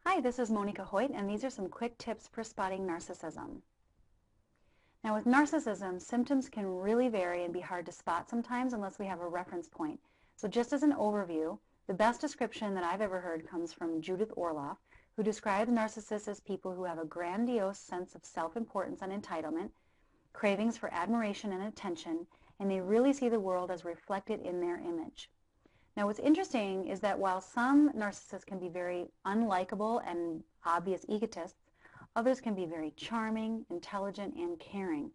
Hi, this is Monica Hoyt, and these are some quick tips for spotting narcissism. Now, with narcissism, symptoms can really vary and be hard to spot sometimes unless we have a reference point. So just as an overview, the best description that I've ever heard comes from Judith Orloff, who describes narcissists as people who have a grandiose sense of self-importance and entitlement, cravings for admiration and attention, and they really see the world as reflected in their image. Now, what's interesting is that while some narcissists can be very unlikable and obvious egotists, others can be very charming, intelligent, and caring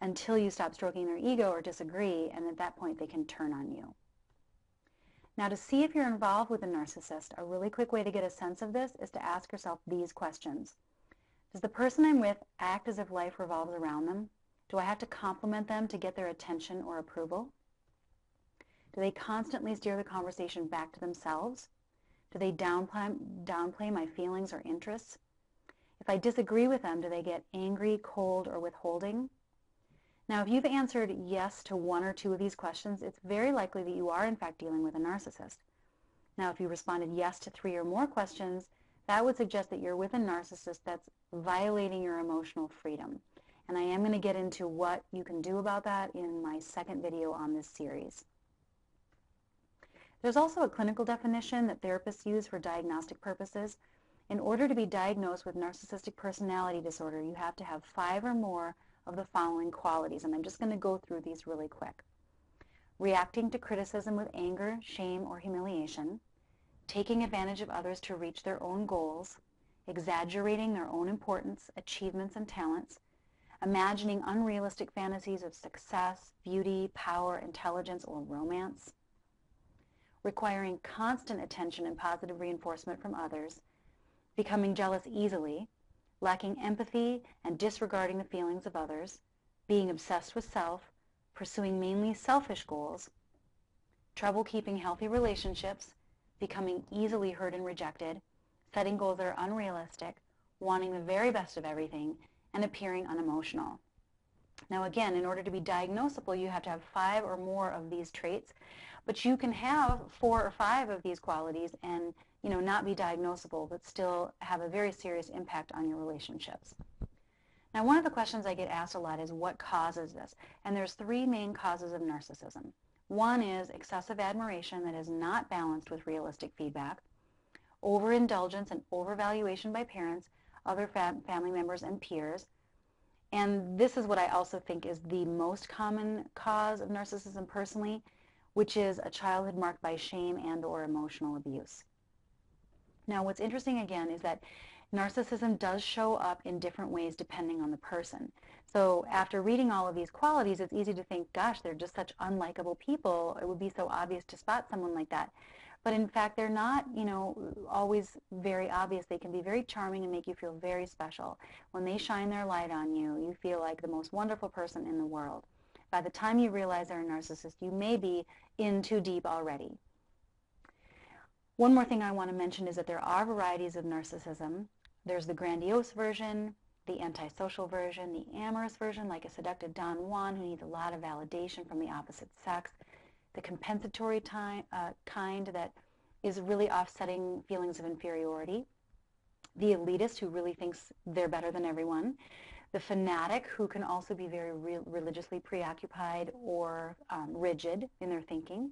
until you stop stroking their ego or disagree, and at that point they can turn on you. Now, to see if you're involved with a narcissist, a really quick way to get a sense of this is to ask yourself these questions. Does the person I'm with act as if life revolves around them? Do I have to compliment them to get their attention or approval? Do they constantly steer the conversation back to themselves? Do they downplay my feelings or interests? If I disagree with them, do they get angry, cold, or withholding? Now, if you've answered yes to one or two of these questions, it's very likely that you are in fact dealing with a narcissist. Now, if you responded yes to 3 or more questions, that would suggest that you're with a narcissist that's violating your emotional freedom. And I am going to get into what you can do about that in my second video on this series. There's also a clinical definition that therapists use for diagnostic purposes. In order to be diagnosed with narcissistic personality disorder, you have to have 5 or more of the following qualities, and I'm just going to go through these really quick. Reacting to criticism with anger, shame, or humiliation, taking advantage of others to reach their own goals, exaggerating their own importance, achievements, and talents, imagining unrealistic fantasies of success, beauty, power, intelligence, or romance, requiring constant attention and positive reinforcement from others, becoming jealous easily, lacking empathy and disregarding the feelings of others, being obsessed with self, pursuing mainly selfish goals, trouble keeping healthy relationships, becoming easily hurt and rejected, setting goals that are unrealistic, wanting the very best of everything, and appearing unemotional. Now again, in order to be diagnosable, you have to have 5 or more of these traits, but you can have 4 or 5 of these qualities and not be diagnosable, but still have a very serious impact on your relationships. Now, one of the questions I get asked a lot is what causes this? And there's 3 main causes of narcissism. One is excessive admiration that is not balanced with realistic feedback, overindulgence and overvaluation by parents, other family members, and peers. And this is what I also think is the most common cause of narcissism personally, which is a childhood marked by shame and or emotional abuse. Now, what's interesting again is that narcissism does show up in different ways depending on the person. So after reading all of these qualities, it's easy to think, gosh, they're just such unlikable people. It would be so obvious to spot someone like that. But in fact, they're not, always very obvious. They can be very charming and make you feel very special. When they shine their light on you, you feel like the most wonderful person in the world. By the time you realize they're a narcissist, you may be in too deep already. One more thing I want to mention is that there are varieties of narcissism. There's the grandiose version, the antisocial version, the amorous version, like a seductive Don Juan who needs a lot of validation from the opposite sex, the compensatory kind that is really offsetting feelings of inferiority, the elitist who really thinks they're better than everyone, the fanatic who can also be very religiously preoccupied or rigid in their thinking,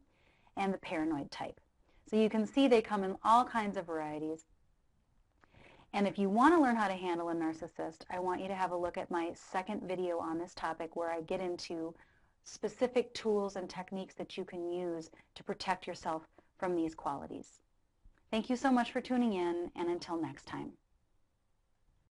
and the paranoid type. So you can see they come in all kinds of varieties. And if you want to learn how to handle a narcissist, I want you to have a look at my second video on this topic where I get into specific tools and techniques that you can use to protect yourself from these qualities. Thank you so much for tuning in, and until next time.